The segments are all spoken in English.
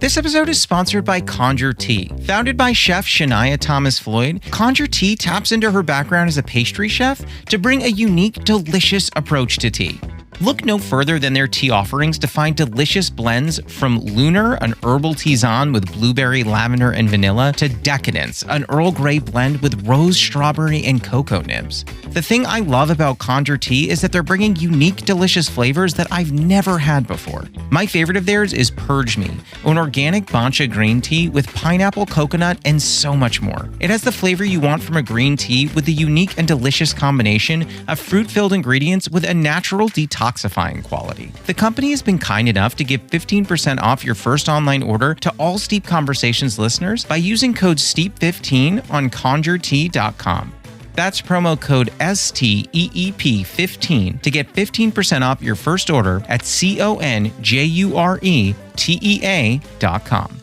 This episode is sponsored by Conjure Tea. Founded by chef Shania Thomas Floyd, Conjure Tea taps into her background as a pastry chef to bring a unique, delicious approach to tea. Look no further than their tea offerings to find delicious blends from Lunar, an herbal tisane with blueberry, lavender, and vanilla, to Decadence, an Earl Grey blend with rose, strawberry, and cocoa nibs. The thing I love about Conjure Tea is that they're bringing unique, delicious flavors that I've never had before. My favorite of theirs is Purge Me, an organic bancha green tea with pineapple, coconut, and so much more. It has the flavor you want from a green tea with the unique and delicious combination of fruit-filled ingredients with a natural detoxifying quality. The company has been kind enough to give 15% off your first online order to all Steep Conversations listeners by using code STEEP15 on conjuretea.com. That's promo code STEEP15 to get 15% off your first order at CONJURETEA.com.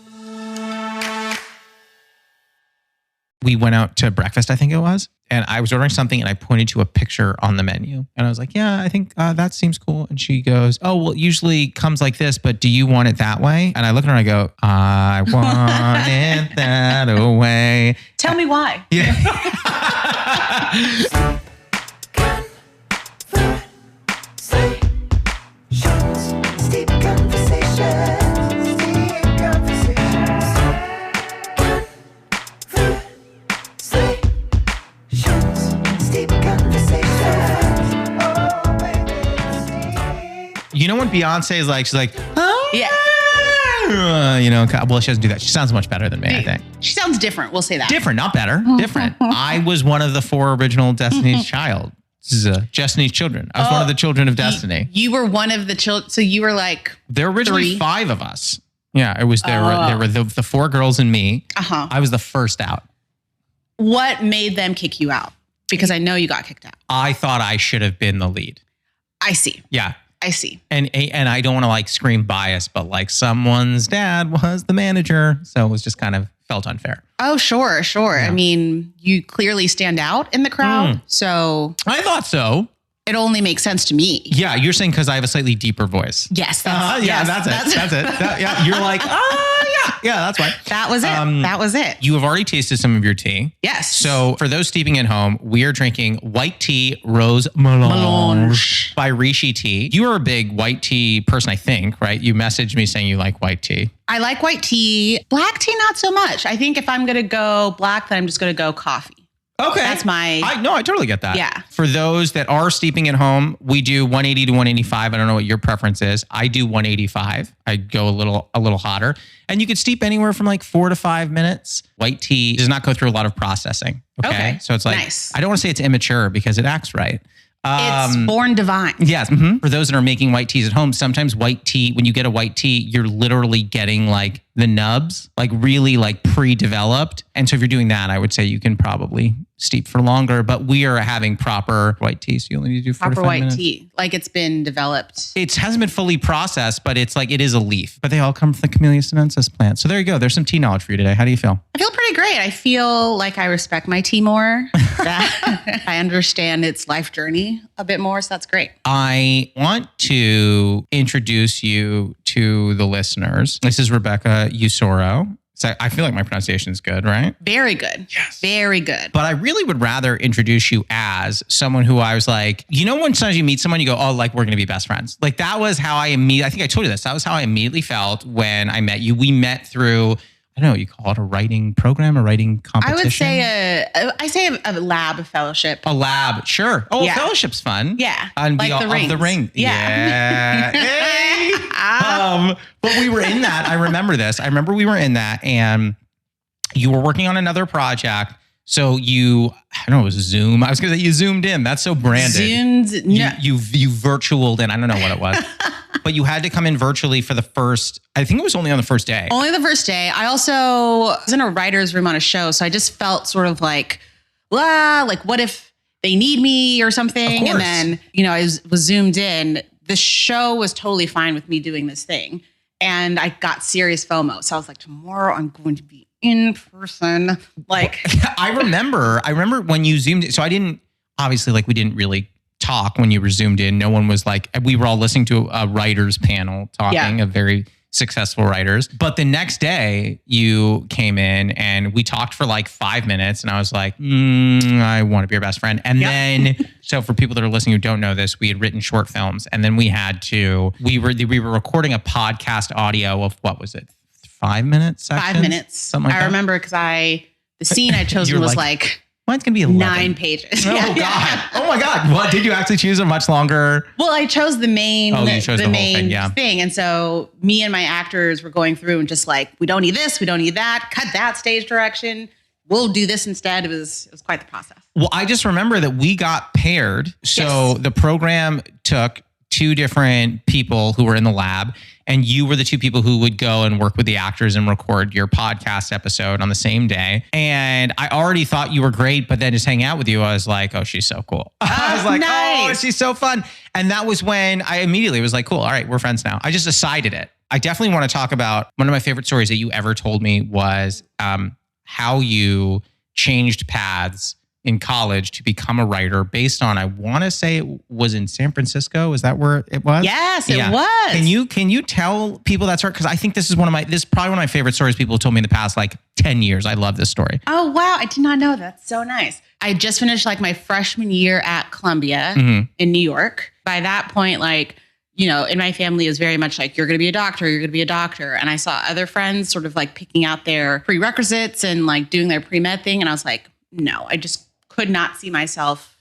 We went out to breakfast, I think it was, and I was ordering something and I pointed to a picture on the menu. And I was like, yeah, I think that seems cool. And she goes, oh, well, it usually comes like this, but do you want it that way? And I look at her and I go, I want it that way. Tell me why. Yeah. You know when Beyonce is like, she's like, oh, Yeah. Well, she doesn't do that. She sounds much better than me, I think. She sounds different. We'll say that. Different, not better. Different. I was one of the 4 original Destiny's Destiny's children. I was one of the children of Destiny. You were one of the children. So you were like, There were originally 3? 5 of us. Yeah, it was there were the 4 girls and me. Uh-huh. I was the first out. What made them kick you out? Because I know you got kicked out. I thought I should have been the lead. I see. Yeah. I see. And I don't want to like scream bias, but like someone's dad was the manager. So it was just kind of felt unfair. Oh, sure. Yeah. I mean, you clearly stand out in the crowd. So I thought so. it only makes sense to me. Yeah. You're saying because I have a slightly deeper voice. Yes. That's it. You're like, yeah, that's right. That was it. That was it. You have already tasted some of your tea. Yes. So for those steeping at home, we are drinking White Tea Rose Melange by Rishi Tea. You are a big white tea person, I think, right? You messaged me saying you like white tea. I like white tea. Black tea, not so much. I think if I'm going to go black, then I'm just going to go coffee. Okay. That's my... I totally get that. Yeah. For those that are steeping at home, we do 180 to 185. I don't know what your preference is. I do 185. I go a little hotter. And you could steep anywhere from like 4 to 5 minutes. White tea does not go through a lot of processing. Okay. So it's like, nice. I don't want to say it's immature because it acts right. It's born divine. Yes. Mm-hmm. For those that are making white teas at home, sometimes white tea, when you get a white tea, you're literally getting like the nubs, like really like pre-developed. And so if you're doing that, I would say you can probably steep for longer, but we are having proper white tea. So you only need to do 4 to 5 Proper white minutes. tea. Like it's been developed. It hasn't been fully processed, but it's like, it is a leaf, but they all come from the Camellia sinensis plant. So there you go. There's some tea knowledge for you today. How do you feel? I feel pretty great. I feel like I respect my tea more. That I understand its life journey a bit more. So that's great. I want to introduce you to the listeners. This is Rebecca Usoro. So I feel like my pronunciation is good, right? Very good. Yes. Very good. But I really would rather introduce you as someone who I was like, you know, when sometimes you meet someone, you go, oh, like we're going to be best friends. Like that was how I think I told you this. That was how I immediately felt when I met you. We met through, I don't know what you call it, a writing program, a writing competition. I would say a lab fellowship. A lab, sure. Oh, Yeah. a fellowship's fun. Yeah. And like the rings. the ring. Yeah. Hey. But we were in that. I remember this. I remember we were in that and you were working on another project. So you, I don't know, it was Zoom. I was going to say you zoomed in. That's so branded. Zoomed. No. You virtualed in. I don't know what it was. But you had to come in virtually for the first, I think it was only on the first day. Only the first day. I also was in a writer's room on a show. So I just felt sort of like, like what if they need me or something? And then, I was zoomed in. The show was totally fine with me doing this thing. And I got serious FOMO. So I was like, tomorrow I'm going to be in person. Like I remember when you zoomed in. So I didn't, obviously like we didn't really talk when you were zoomed in. No one was like, we were all listening to a writer's panel talking, a very successful writers. But the next day you came in and we talked for like 5 minutes and I was like, I want to be your best friend. And then, so for people that are listening who don't know this, we had written short films and then we were recording a podcast audio of what was it? 5 minutes? 5 minutes. Something like that. I remember because the scene I chose was like mine's going to be 11. 9 pages. Oh, God. Oh, my God. What? Did you actually choose a much longer? Well, I chose the main, you chose the main whole thing. And so me and my actors were going through and just like, we don't need this. We don't need that. Cut that stage direction. We'll do this instead. It was quite the process. Well, I just remember that we got paired. So the program took 2 different people who were in the lab and you were the 2 people who would go and work with the actors and record your podcast episode on the same day. And I already thought you were great, but then just hanging out with you, I was like, oh, she's so cool. I was like, nice. Oh, she's so fun. And that was when I immediately was like, cool, all right, we're friends now. I just decided it. I definitely want to talk about one of my favorite stories that you ever told me was how you changed paths in college to become a writer based on, I want to say it was in San Francisco. Is that where it was? Yes, it was. Can you tell people that story? Because I think this is probably one of my favorite stories people have told me in the past like 10 years. I love this story. Oh, wow. I did not know that. So nice. I just finished like my freshman year at Columbia in New York. By that point, like, you know, in my family, it was very much like, you're going to be a doctor, you're going to be a doctor. And I saw other friends sort of like picking out their prerequisites and like doing their pre-med thing. And I was like, no, I just could not see myself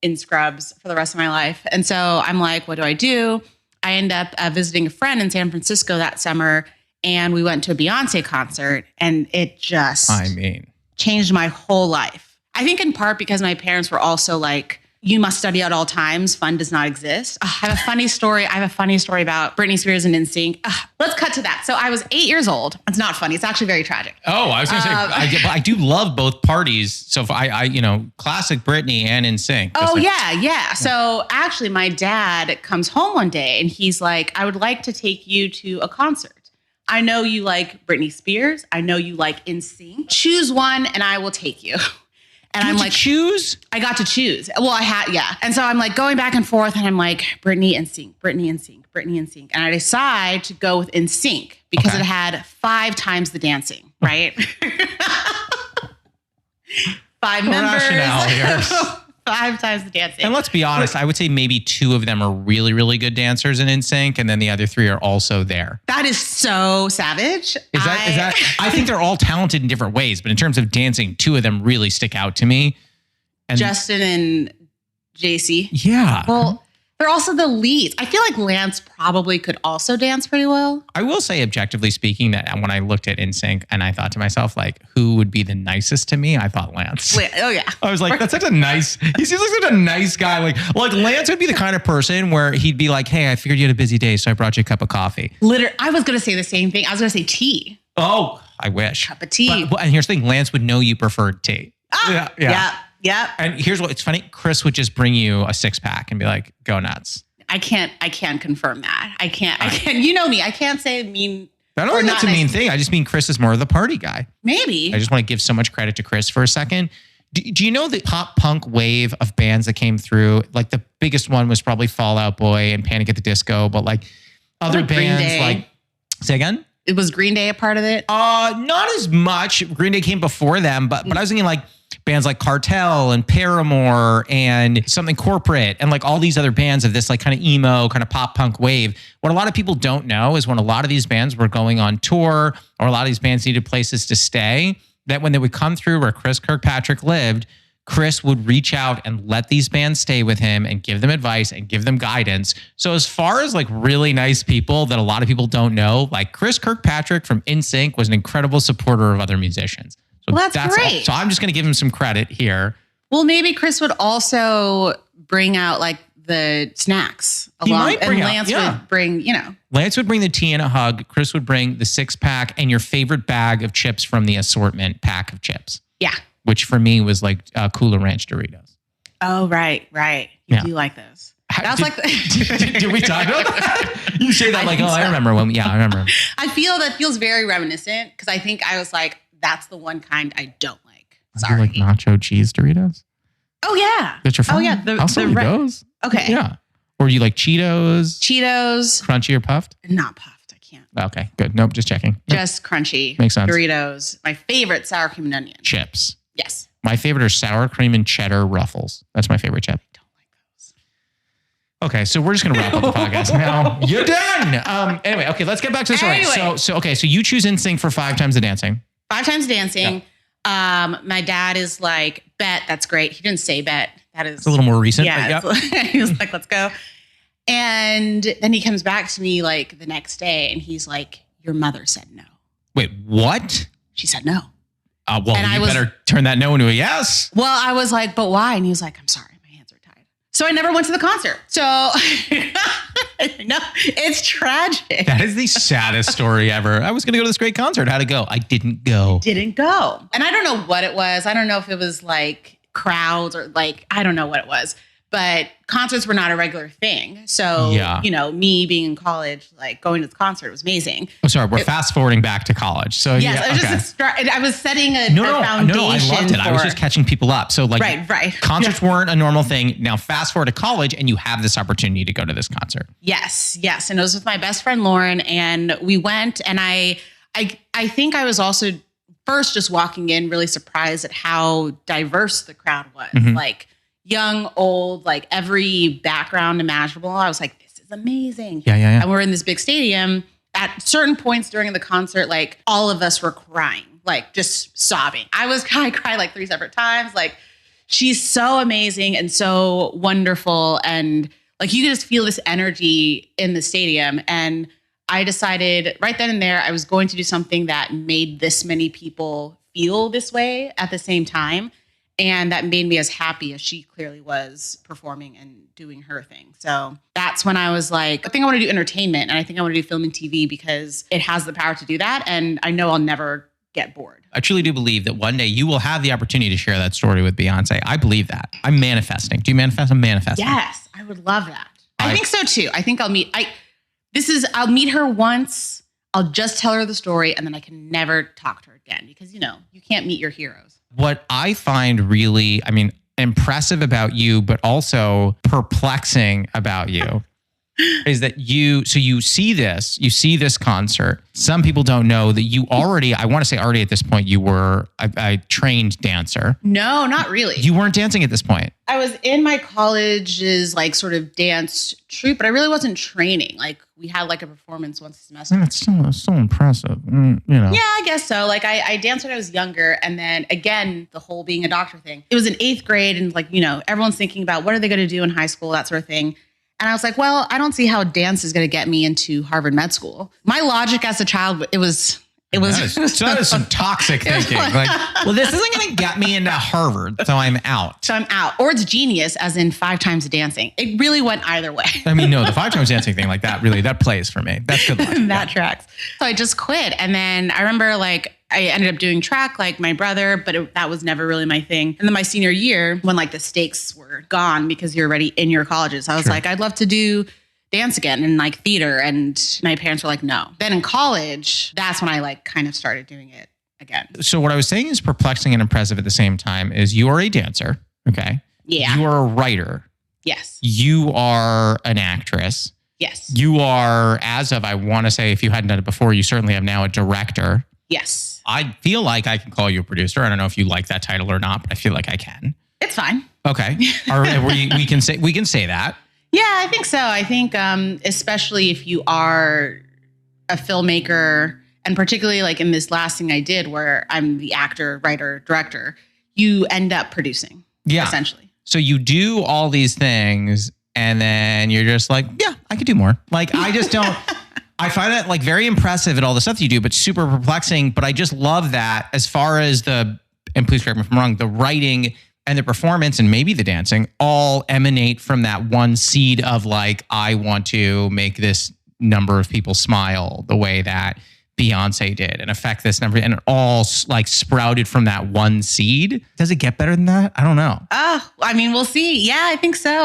in scrubs for the rest of my life. And so I'm like, what do? I end up visiting a friend in San Francisco that summer and we went to a Beyonce concert and it just changed my whole life. I think in part because my parents were also like, you must study at all times. Fun does not exist. I have a funny story. About Britney Spears and NSYNC. Let's cut to that. So I was 8 years old. It's not funny. It's actually very tragic. Oh, I was going to say, I do love both parties. So if I classic Britney and NSYNC. Oh, yeah. So actually my dad comes home one day and he's like, I would like to take you to a concert. I know you like Britney Spears. I know you like NSYNC. Choose one and I will take you. And I'm like, choose? I got to choose. Well, I had, yeah. And so I'm like going back and forth and I'm like, Britney and NSYNC. And I decide to go with NSYNC because it had 5 times the dancing, right? 5 members. Rationale here. 5 times the dancing. And let's be honest, I would say maybe 2 of them are really, really good dancers in NSYNC, and then the other 3 are also there. That is so savage. Is that? I think they're all talented in different ways, but in terms of dancing, 2 of them really stick out to me. And Justin and JC. Yeah. Well, they're also the leads. I feel like Lance probably could also dance pretty well. I will say, objectively speaking, that when I looked at NSYNC and I thought to myself, like, who would be the nicest to me? I thought Lance. Oh, yeah. I was like, that's such a nice, he seems like such a nice guy. Like Lance would be the kind of person where he'd be like, hey, I figured you had a busy day, so I brought you a cup of coffee. I was going to say the same thing. I was going to say tea. Oh, I wish. Cup of tea. But and here's the thing, Lance would know you preferred tea. Yeah. And here's it's funny. Chris would just bring you a 6-pack and be like, go nuts. I can't confirm that. I can't, you know me. I can't say mean. I don't think that's a mean thing. I just mean Chris is more of the party guy. Maybe. I just want to give so much credit to Chris for a second. Do you know the pop punk wave of bands that came through? Like the biggest one was probably Fall Out Boy and Panic at the Disco, but like other bands like, say again? It was Green Day a part of it? Not as much. Green Day came before them, but I was thinking like bands like Cartel and Paramore and Something Corporate and like all these other bands of this like kind of emo, kind of pop punk wave. What a lot of people don't know is when a lot of these bands were going on tour or a lot of these bands needed places to stay, that when they would come through where Chris Kirkpatrick lived, Chris would reach out and let these bands stay with him and give them advice and give them guidance. So as far as like really nice people that a lot of people don't know, like Chris Kirkpatrick from NSYNC was an incredible supporter of other musicians. So well, that's great. So I'm just going to give him some credit here. Well, maybe Chris would also bring out like the snacks along, and Lance would bring, Lance would bring the tea and a hug. Chris would bring the 6-pack and your favorite bag of chips from the assortment pack of chips. Yeah. Which for me was like Cooler Ranch Doritos. Oh, right. You do like those. Did we talk about that? You say that like, I remember when. Yeah, I remember. I feel that feels very reminiscent because I think I was like, that's the one kind I don't like. Sorry. You like nacho cheese Doritos? Oh, yeah. That's your phone? Oh, yeah. I'll sell you those. Okay. Yeah. Or you like Cheetos? Cheetos. Crunchy or puffed? Not puffed. I can't. Okay, good. Nope, just checking. Just crunchy. Makes sense. Doritos. My favorite, sour cream and onion. Chips. Yes. My favorite are sour cream and cheddar Ruffles. That's my favorite chip. I don't like those. Okay, so we're just gonna wrap up the podcast now. You're done. Anyway, okay, let's get back to the story. Anyway. So you choose NSYNC for 5 times the dancing. 5 times dancing. Yep. My dad is like, bet, that's great. He didn't say bet. That is It's a little more recent. Yeah. But He was like, let's go. And then he comes back to me like the next day and he's like, your mother said no. Wait, what? She said no. Well, and you better turn that no into a yes. Well, I was like, but why? And he was like, I'm sorry, my hands are tied. So I never went to the concert. So no, it's tragic. That is the saddest story ever. I was going to go to this great concert. How'd it go? I didn't go. Didn't go. And I don't know what it was. I don't know if it was like crowds or like, I don't know what it was. But concerts were not a regular thing. So, me being in college, like going to the concert was amazing. Oh, sorry. We're fast forwarding back to college. So yes, I was setting a foundation. No, I loved it. I was just catching people up. So like right. Concerts weren't a normal thing. Now fast forward to college and you have this opportunity to go to this concert. Yes. And it was with my best friend, Lauren. And we went and I think I was also first just walking in really surprised at how diverse the crowd was. Mm-hmm. Like, young, old, like every background imaginable. I was like, this is amazing. Yeah. And we're in this big stadium. At certain points during the concert, like all of us were crying, like just sobbing. I cried like 3 separate times. Like she's so amazing and so wonderful. And like you could just feel this energy in the stadium. And I decided right then and there, I was going to do something that made this many people feel this way at the same time. And that made me as happy as she clearly was performing and doing her thing. So that's when I was like, I think I want to do entertainment and I think I want to do film and TV because it has the power to do that. And I know I'll never get bored. I truly do believe that one day you will have the opportunity to share that story with Beyonce. I believe that. I'm manifesting. Do you manifest? I'm manifesting. Yes, I would love that. I think so too. I think I'll I'll meet her once. I'll just tell her the story and then I can never talk to her again because, you can't meet your heroes. What I find really, impressive about you, but also perplexing about you is that you see this concert. Some people don't know that you already, I want to say already at this point, you were a trained dancer. No, not really. You weren't dancing at this point. I was in my college's like sort of dance troupe, but I really wasn't training. Like we had like a performance once a semester. That's so impressive. Yeah, I guess so. Like I danced when I was younger. And then again, the whole being a doctor thing. It was in 8th grade and like, everyone's thinking about what are they going to do in high school, that sort of thing. And I was like, well, I don't see how dance is going to get me into Harvard Med School. My logic as a child, it was that is some toxic thinking. Like, well, this isn't going to get me into Harvard, so I'm out. Or it's genius, as in 5 times dancing. It really went either way. No, the 5 times dancing thing, like that, really, that plays for me. That's good logic. That tracks. So I just quit. And then I remember like, I ended up doing track like my brother, but that was never really my thing. And then my senior year, when like the stakes were gone because you're already in your colleges, I was like, I'd love to do dance again and like theater. And my parents were like, no. Then in college, that's when I like kind of started doing it again. So what I was saying is perplexing and impressive at the same time is you are a dancer. Okay. Yeah. You are a writer. Yes. You are an actress. Yes. You are, as of, I want to say, if you hadn't done it before, you certainly have now a director. Yes. I feel like I can call you a producer. I don't know if you like that title or not, but I feel like I can. It's fine. Okay. we can say that. Yeah, I think so. I think especially if you are a filmmaker, and particularly like in this last thing I did where I'm the actor, writer, director, you end up producing. Yeah. Essentially. So you do all these things and then you're just like, yeah, I could do more. Like, I just don't. I find that like very impressive at all the stuff you do, but super perplexing. But I just love that as far as and please correct me if I'm wrong, the writing and the performance and maybe the dancing all emanate from that one seed of like, I want to make this number of people smile the way that Beyonce did and affect this number. And it all like sprouted from that one seed. Does it get better than that? I don't know. We'll see. Yeah, I think so.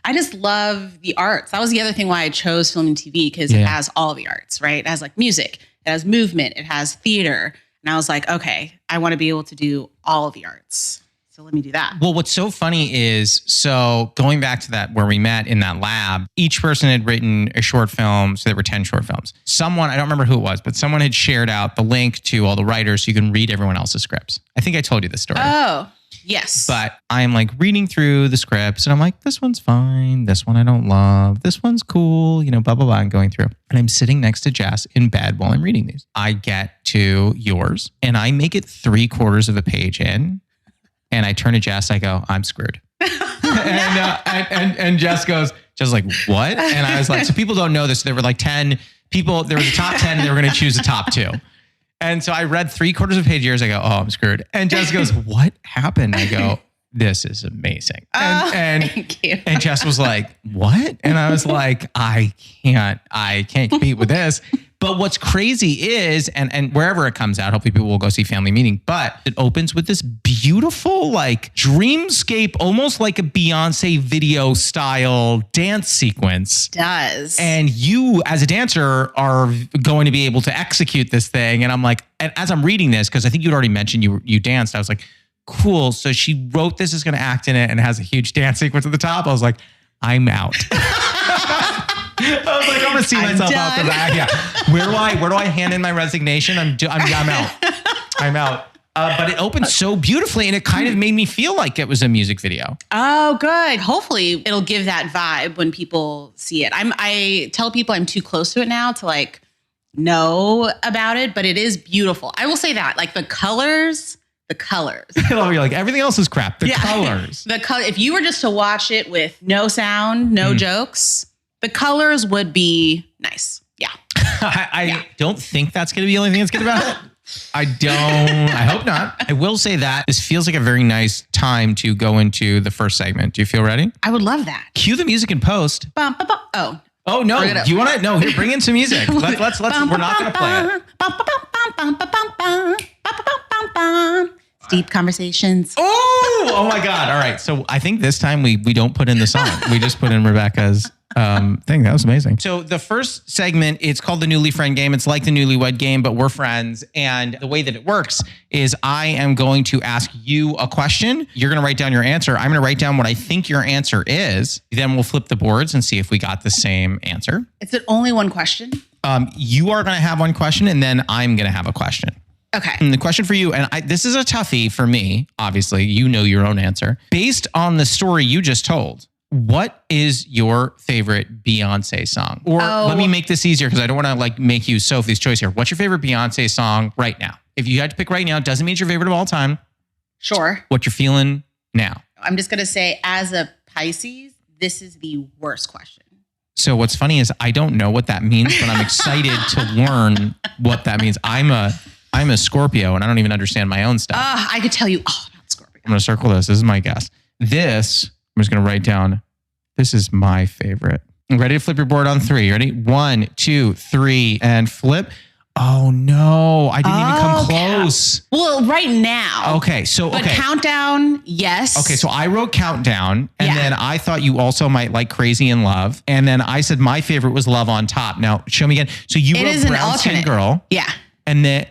I just love the arts. That was the other thing why I chose film and TV, because it has all the arts, right? It has like music, it has movement, it has theater. And I was like, okay, I want to be able to do all the arts. So let me do that. Well, what's so funny is, so going back to that where we met in that lab, each person had written a short film. So there were 10 short films. Someone, I don't remember who it was, but someone had shared out the link to all the writers so you can read everyone else's scripts. I think I told you this story. Oh, yes. But I'm like reading through the scripts and I'm like, this one's fine. This one I don't love. This one's cool. You know, blah, blah, blah. I'm going through. And I'm sitting next to Jess in bed while I'm reading these. I get to yours and I make it 3/4 of a page in. And I turn to Jess, I go, I'm screwed. and Jess goes, just like, what? And I was like, so people don't know this. There were like 10 people. There was a top 10 and they were going to choose the top 2. And so I read 3/4 of a page years. I go, oh, I'm screwed. And Jess goes, what happened? I go, this is amazing. Thank you. And Jess was like, what? And I was like, I can't compete with this. But what's crazy is, and wherever it comes out, hopefully people will go see Family Meeting, but it opens with this beautiful, like dreamscape, almost like a Beyonce video style dance sequence. It does. And you as a dancer are going to be able to execute this thing. And I'm like, and as I'm reading this, because I think you'd already mentioned you danced, I was like, cool. So she wrote this is going to act in it and has a huge dance sequence at the top. I was like, I'm out. I was like, I'm gonna see myself out the back. Yeah. Where do I hand in my resignation? I'm out. I'm out. But it opened so beautifully and it kind of made me feel like it was a music video. Oh, good. Hopefully it'll give that vibe when people see it. I tell people I'm too close to it now to like know about it, but it is beautiful. I will say that, like the colors. You're like, everything else is crap. The colors. If you were just to watch it with no sound, no jokes, the colors would be nice. Yeah. I don't think that's going to be the only thing that's good about it. I hope not. I will say that this feels like a very nice time to go into the first segment. Do you feel ready? I would love that. Cue the music and post. Bum, bum, bum. Oh, no. Do you want to? No, here, bring in some music. Let's we're not going to play it. Deep conversations. Oh my God. All right. So I think this time we don't put in the song. We just put in Rebecca's thing. That was amazing. So the first segment, it's called the Newly Friend Game. It's like the Newlywed Game, but we're friends. And the way that it works is I am going to ask you a question. You're going to write down your answer. I'm going to write down what I think your answer is. Then we'll flip the boards and see if we got the same answer. Is it only one question? You are going to have one question and then I'm going to have a question. Okay. And the question for you, and this is a toughie for me, obviously, you know your own answer. Based on the story you just told, what is your favorite Beyonce song? Or let me make this easier because I don't want to like make you Sophie's choice here. What's your favorite Beyonce song right now? If you had to pick right now, it doesn't mean it's your favorite of all time. Sure. What you're feeling now. I'm just going to say, as a Pisces, this is the worst question. So what's funny is I don't know what that means, but I'm excited to learn what that means. I'm a Scorpio and I don't even understand my own stuff. I could tell you, not Scorpio. I'm going to circle this. This is my guess. This, I'm just going to write down, this is my favorite. Ready to flip your board on 3. Ready? 1, 2, 3, and flip. Oh no, I didn't even come close. Well, right now. Okay, so but countdown, yes. Okay, so I wrote countdown, and then I thought you also might like Crazy in Love, and then I said my favorite was Love on Top. Now, show me again. So you wrote Brown Skin Girl. Yeah. And then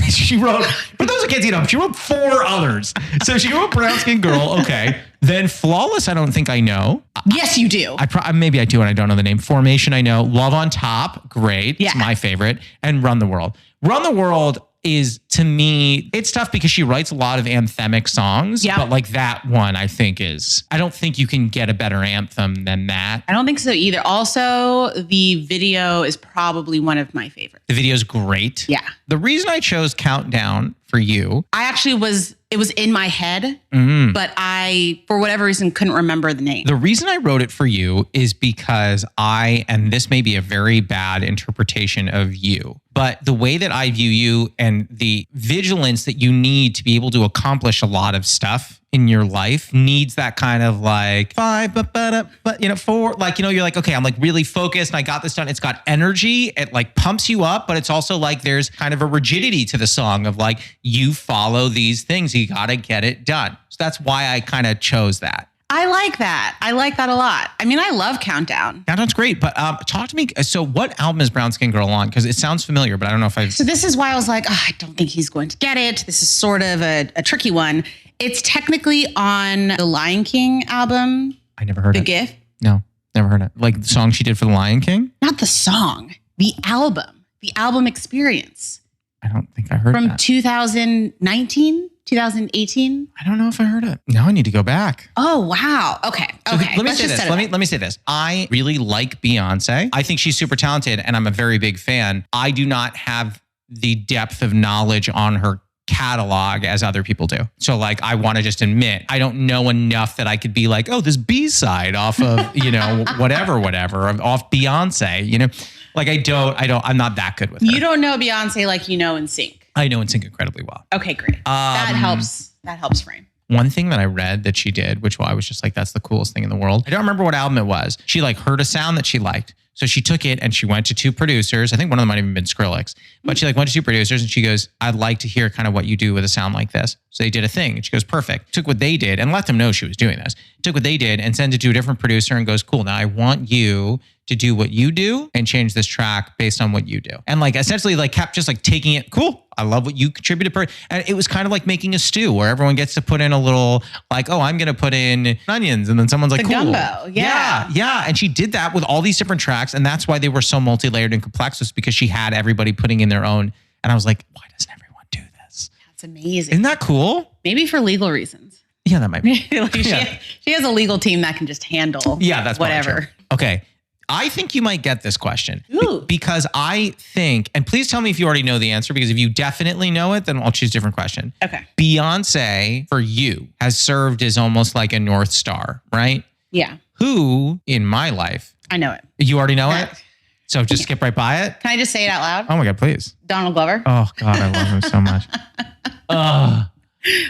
she wrote, for those who can't see it, she wrote 4 others. So she wrote Brown Skin Girl. Okay. Then Flawless, I don't think I know. Yes, you do. Maybe I do and I don't know the name. Formation, I know. Love on Top, great. Yeah. It's my favorite. And Run the World. Run the World is, to me, it's tough because she writes a lot of anthemic songs. Yeah. But like that one, I think I don't think you can get a better anthem than that. I don't think so either. Also, the video is probably one of my favorites. The video's great. Yeah. The reason I chose Countdown for you. It was in my head, but I, for whatever reason, couldn't remember the name. The reason I wrote it for you is because and this may be a very bad interpretation of you, but the way that I view you and the vigilance that you need to be able to accomplish a lot of stuff in your life needs that kind of like 5, but 4, like, you're like, okay, I'm like really focused and I got this done. It's got energy. It like pumps you up, but it's also like, there's kind of a rigidity to the song of like, you follow these things. You got to get it done. So that's why I kind of chose that. I like that. I like that a lot. I mean, I love Countdown. Countdown's great, but talk to me. So what album is Brown Skin Girl on? Because it sounds familiar, but I don't know if I've... So this is why I was like, I don't think he's going to get it. This is sort of a tricky one. It's technically on the Lion King album. I never heard it. The Gift. No, never heard it. Like the song she did for the Lion King? Not the song, the album experience. I don't think I heard From that. 2019, 2018. I don't know if I heard it. Now I need to go back. Oh, wow. Okay. So Okay. let me say this. Let me say this. I really like Beyonce. I think she's super talented and I'm a very big fan. I do not have the depth of knowledge on her catalog as other people do. So like, I want to just admit, I don't know enough that I could be like, oh, this B-side off of, whatever, off Beyonce, like I'm not that good with her. You don't know Beyonce like you know NSYNC. I know NSYNC incredibly well. Okay, great. That helps frame. One thing that I read that she did, which I was just like, that's the coolest thing in the world. I don't remember what album it was. She like heard a sound that she liked. So she took it and she went to two producers. I think one of them might have even been Skrillex. But she like went to two producers and she goes, I'd like to hear kind of what you do with a sound like this. So they did a thing. And she goes, perfect. Took what they did and let them know she was doing this. Took what they did and sent it to a different producer and goes, cool. Now I want you to do what you do and change this track based on what you do. And like essentially like kept just like taking it, cool. I love what you contributed. And it was kind of like making a stew where everyone gets to put in a little like, oh, I'm going to put in onions. And then someone's like, the cool. gumbo. Yeah. Yeah. And she did that with all these different tracks. And that's why they were so multi-layered and complex, was because she had everybody putting in their own. And I was like, why doesn't everyone do this? That's amazing. Isn't that cool? Maybe for legal reasons. Yeah, that might be. She has a legal team that can just handle that's whatever. Okay. I think you might get this question Ooh. because I think, and please tell me if you already know the answer, because if you definitely know it, then I'll choose a different question. Okay. Beyonce, for you, has served as almost like a North Star, right? Yeah. Who in my life? I know it. You already know it? So just skip right by it? Can I just say it out loud? Oh my God, please. Donald Glover. Oh God, I love him so much. I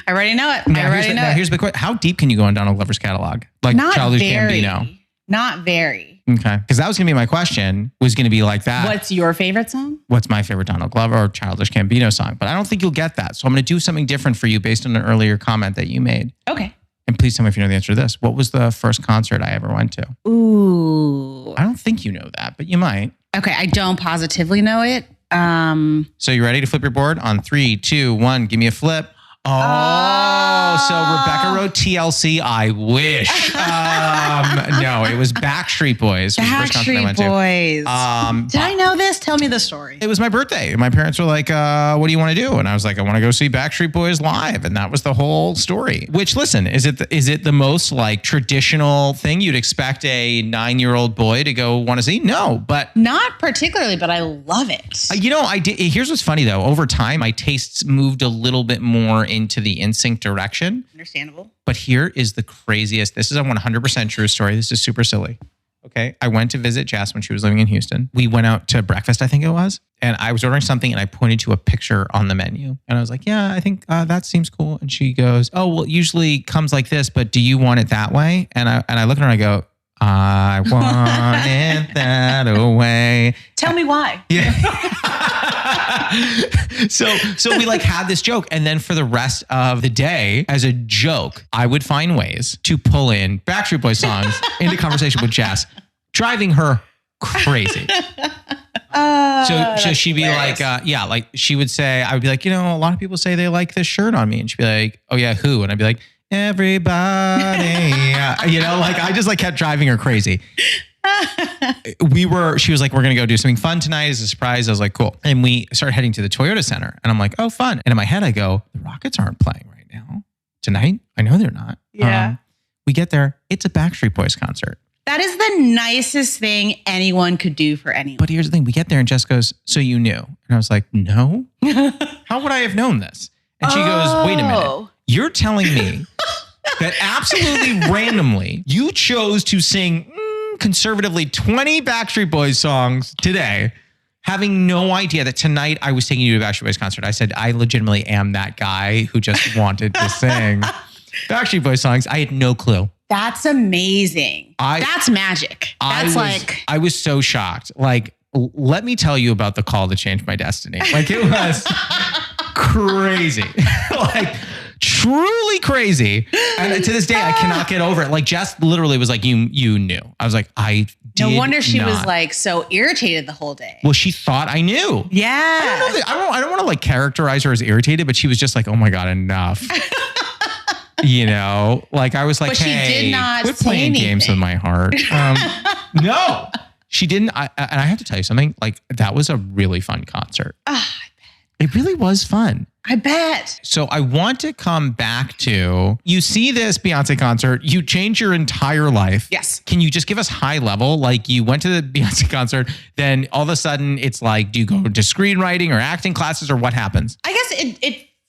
already know it. Now here's the question. How deep can you go on Donald Glover's catalog? Like Not Childish very. Gambino? Not very. Okay. Because that was going to be my question, was going to be like that. What's your favorite song? What's my favorite Donald Glover or Childish Gambino song? But I don't think you'll get that. So I'm going to do something different for you based on an earlier comment that you made. Okay. And please tell me if you know the answer to this. What was the first concert I ever went to? Ooh. I don't think you know that, but you might. Okay. I don't positively know it. So you ready to flip your board? On 3, 2, 1, give me a flip. Oh, so Rebecca wrote TLC. I wish. No, it was Backstreet Boys. Backstreet Boys. Did I know this? Tell me the story. It was my birthday. My parents were like, what do you want to do? And I was like, I want to go see Backstreet Boys live. And that was the whole story. Which, listen, is it the most like traditional thing you'd expect a 9-year-old boy to go want to see? No, but not particularly, but I love it. I did. Here's what's funny though. Over time, my tastes moved a little bit more into the NSYNC direction. Understandable. But here is the craziest. This is a 100% true story. This is super silly. Okay. I went to visit Jess when she was living in Houston. We went out to breakfast, I think it was. And I was ordering something and I pointed to a picture on the menu. And I was like, yeah, I think that seems cool. And she goes, oh, well, it usually comes like this, but do you want it that way? And I look at her and I go, I want it that way. Tell me why. Yeah. So we like had this joke. And then for the rest of the day, as a joke, I would find ways to pull in Backstreet Boys songs into conversation with Jess, driving her crazy. So she'd be hilarious. like, she would say, I would be like, a lot of people say they like this shirt on me. And she'd be like, oh yeah, who? And I'd be like, everybody. I just like kept driving her crazy. She was like, we're going to go do something fun tonight as a surprise. I was like, cool. And we started heading to the Toyota Center. And I'm like, oh, fun. And in my head, I go, the Rockets aren't playing right now. Tonight? I know they're not. Yeah. We get there. It's a Backstreet Boys concert. That is the nicest thing anyone could do for anyone. But here's the thing. We get there and Jess goes, so you knew? And I was like, no. How would I have known this? And she goes, wait a minute. You're telling me that absolutely randomly you chose to sing conservatively 20 Backstreet Boys songs today, having no idea that tonight I was taking you to a Backstreet Boys concert. I said, I legitimately am that guy who just wanted to sing Backstreet Boys songs. I had no clue. That's amazing. That's magic. I was so shocked. Like, let me tell you about the call to change my destiny. Like, it was crazy. Like, truly crazy. And to this day, I cannot get over it. Like Jess literally was like, you knew. I was like, I did No wonder she not. was like so irritated the whole day. Well, she thought I knew. Yeah. I don't want to like characterize her as irritated, but she was just like, oh my God, enough. You know, like I was like, but she did not quit say playing anything. games with my heart. No, she didn't. And I have to tell you something, like that was a really fun concert. It really was fun. I bet. So I want to come back to, you see this Beyonce concert, you change your entire life. Yes. Can you just give us high level? Like you went to the Beyonce concert, then all of a sudden it's like, do you go to screenwriting or acting classes or what happens? I guess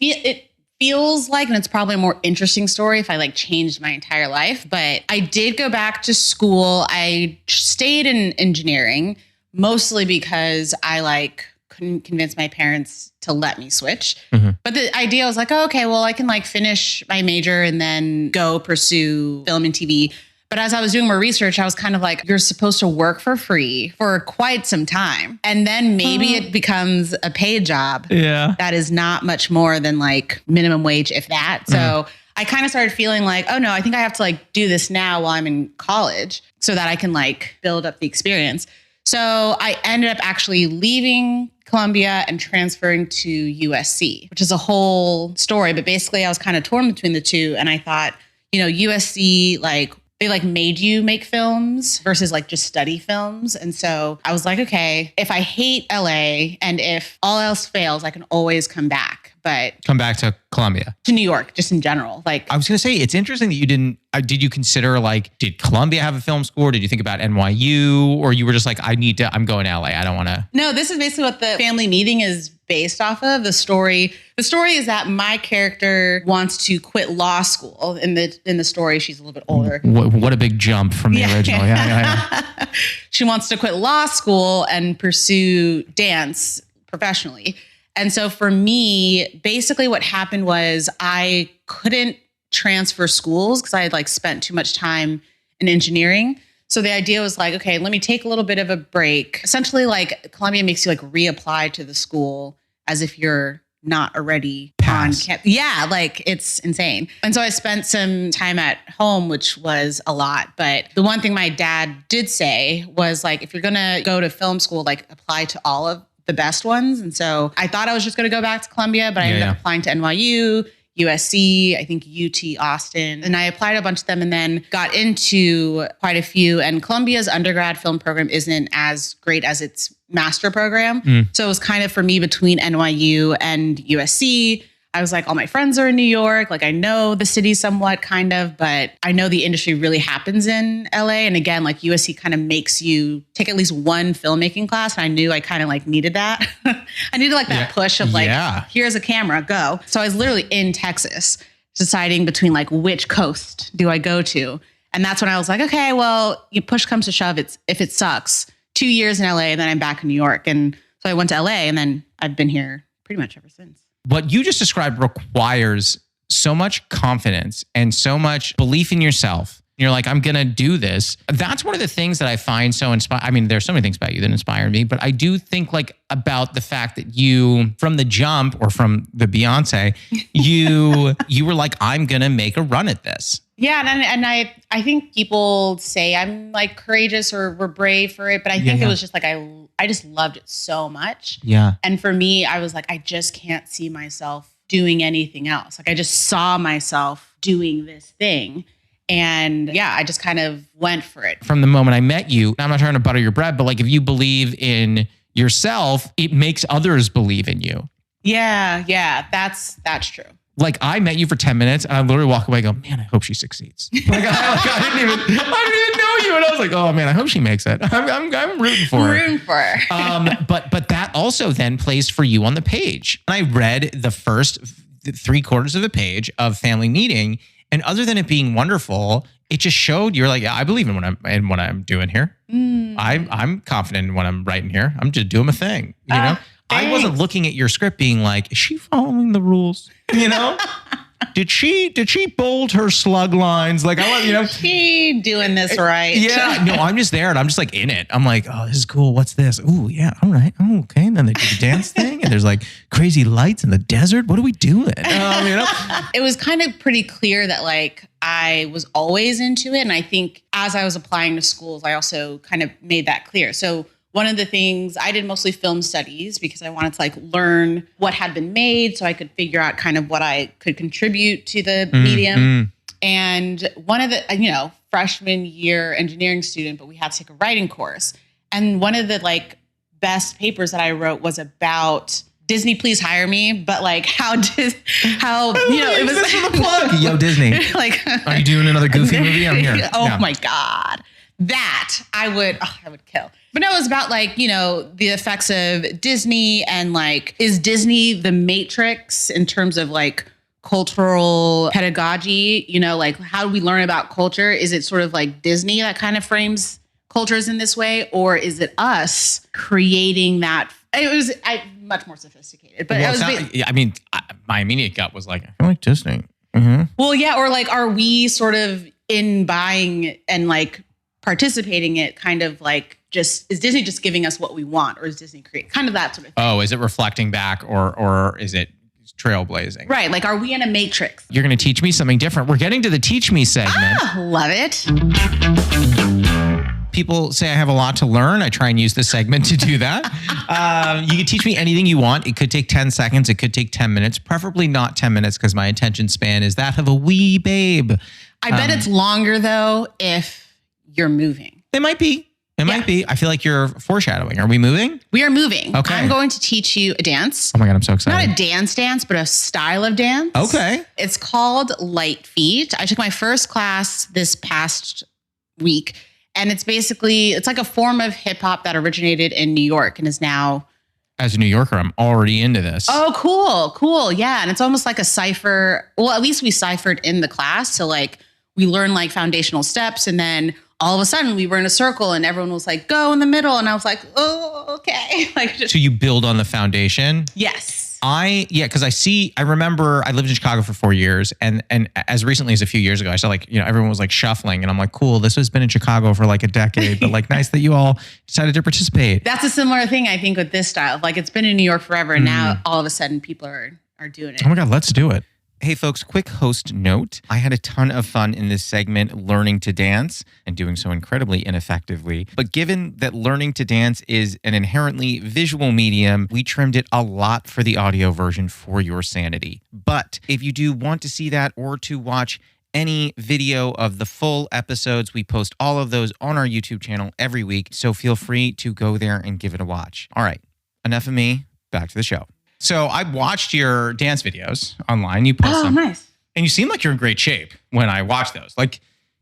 it feels like, and it's probably a more interesting story if I like changed my entire life, but I did go back to school. I stayed in engineering mostly because I like couldn't convince my parents to let me switch. Mm-hmm. But the idea was like, oh, okay, well, I can like finish my major and then go pursue film and TV. But as I was doing more research, I was kind of like, you're supposed to work for free for quite some time. And then maybe it becomes a paid job. Yeah. That is not much more than like minimum wage, if that. So I kind of started feeling like, oh no, I think I have to like do this now while I'm in college so that I can like build up the experience. So I ended up actually leaving Columbia and transferring to USC, which is a whole story. But basically I was kind of torn between the two. And I thought, you know, USC, like, they like made you make films versus like just study films. And so I was like, okay, if I hate LA and if all else fails, I can always come back. But come back to Columbia, to New York, just in general. Like I was going to say, it's interesting that you didn't, did you consider like, did Columbia have a film school? Or did you think about NYU? Or you were just like, I'm going to LA. I don't want to. No, this is basically what the family meeting is based off of. The story is that my character wants to quit law school. In the story, she's a little bit older. What a big jump from the original. Yeah. She wants to quit law school and pursue dance professionally. And so for me, basically what happened was I couldn't transfer schools because I had like spent too much time in engineering. So the idea was like, okay, let me take a little bit of a break. Essentially, like Columbia makes you like reapply to the school as if you're not already on campus. Yeah, like it's insane. And so I spent some time at home, which was a lot. But the one thing my dad did say was like, if you're going to go to film school, like apply to all of the best ones. And so I thought I was just going to go back to Columbia, but I ended up applying to NYU, USC, I think UT Austin. And I applied to a bunch of them and then got into quite a few. And Columbia's undergrad film program isn't as great as its master program. So it was kind of for me between NYU and USC. I was like, all my friends are in New York. Like I know the city somewhat kind of, but I know the industry really happens in LA. And again, like USC kind of makes you take at least one filmmaking class. And I knew I kind of like needed that. I needed like that push of like, here's a camera, go. So I was literally in Texas deciding between like which coast do I go to. And that's when I was like, okay, well, you push comes to shove. If it sucks, 2 years in LA and then I'm back in New York. And so I went to LA and then I've been here pretty much ever since. What you just described requires so much confidence and so much belief in yourself. You're like, I'm going to do this. That's one of the things that I find so inspiring. I mean, there's so many things about you that inspire me, but I do think like about the fact that you, from the jump or from the Beyonce, you were like, I'm going to make a run at this. Yeah. And I think people say I'm like courageous or we're brave for it, but I think it was just like, I just loved it so much. Yeah. And for me, I was like, I just can't see myself doing anything else. Like I just saw myself doing this thing. And yeah, I just kind of went for it. From the moment I met you, I'm not trying to butter your bread, but like if you believe in yourself, it makes others believe in you. Yeah. That's true. Like I met you for 10 minutes and I literally walk away and go, man, I hope she succeeds. Like I didn't even know you. And I was like, oh man, I hope she makes it. I'm rooting for her. Rooting for her. But that also then plays for you on the page. I read the first 3/4 of the page of Family Meeting. And other than it being wonderful, it just showed you're like, yeah, I believe in what I'm doing here. I'm confident in what I'm writing here. I'm just doing my thing. You know, I wasn't looking at your script being like, is she following the rules? You know, did she bold her slug lines? Like, I want, She doing this right. Yeah. No, I'm just there and I'm just like in it. I'm like, oh, this is cool. What's this? Oh, yeah. All right. Oh, okay. And then they do the dance thing and there's like crazy lights in the desert. What are we doing? It was kind of pretty clear that like I was always into it. And I think as I was applying to schools, I also kind of made that clear. So one of the things I did mostly film studies because I wanted to like learn what had been made so I could figure out kind of what I could contribute to the medium. And one of the, freshman year engineering student, but we had to take a writing course. And one of the like best papers that I wrote was about Disney, please hire me. But like it was the plug. Yo, Disney. Like, are you doing another Goofy movie? I'm here. Oh my God. That I would kill. But no, it was about like, the effects of Disney and like, is Disney the Matrix in terms of like cultural pedagogy? Like how do we learn about culture? Is it sort of like Disney that kind of frames cultures in this way? Or is it us creating that? It was much more sophisticated. But my immediate gut was like, I feel like Disney. Mm-hmm. Well, yeah. Or like, are we sort of in buying and like participating it kind of like is Disney just giving us what we want or is Disney create kind of that sort of thing? Oh, is it reflecting back or is it trailblazing? Right. Like, are we in a matrix? You're going to teach me something different. We're getting to the teach me segment. Love it. People say I have a lot to learn. I try and use this segment to do that. You can teach me anything you want. It could take 10 seconds. It could take 10 minutes, preferably not 10 minutes because my attention span is that of a wee babe. I bet it's longer though if you're moving. It might be. It might be. I feel like you're foreshadowing. Are we moving? We are moving. Okay. I'm going to teach you a dance. Oh my God, I'm so excited. Not a dance, but a style of dance. Okay. It's called Light Feet. I took my first class this past week. And it's like a form of hip hop that originated in New York and is now. As a New Yorker, I'm already into this. Oh, cool. Yeah. And it's almost like a cipher. Well, at least we ciphered in the class. So like we learned like foundational steps and then all of a sudden we were in a circle and everyone was like, go in the middle. And I was like, oh, okay. So you build on the foundation? Yes. Because I remember I lived in Chicago for 4 years and as recently as a few years ago, I saw like, everyone was like shuffling and I'm like, cool, this has been in Chicago for like a decade, but like nice that you all decided to participate. That's a similar thing, I think, with this style. Like it's been in New York forever and now all of a sudden people are doing it. Oh my God, let's do it. Hey folks, quick host note. I had a ton of fun in this segment learning to dance and doing so incredibly ineffectively. But given that learning to dance is an inherently visual medium, we trimmed it a lot for the audio version for your sanity. But if you do want to see that or to watch any video of the full episodes, we post all of those on our YouTube channel every week. So feel free to go there and give it a watch. All right, enough of me, back to the show. So I watched your dance videos online. You post them. Nice. And you seem like you're in great shape when I watch those. Like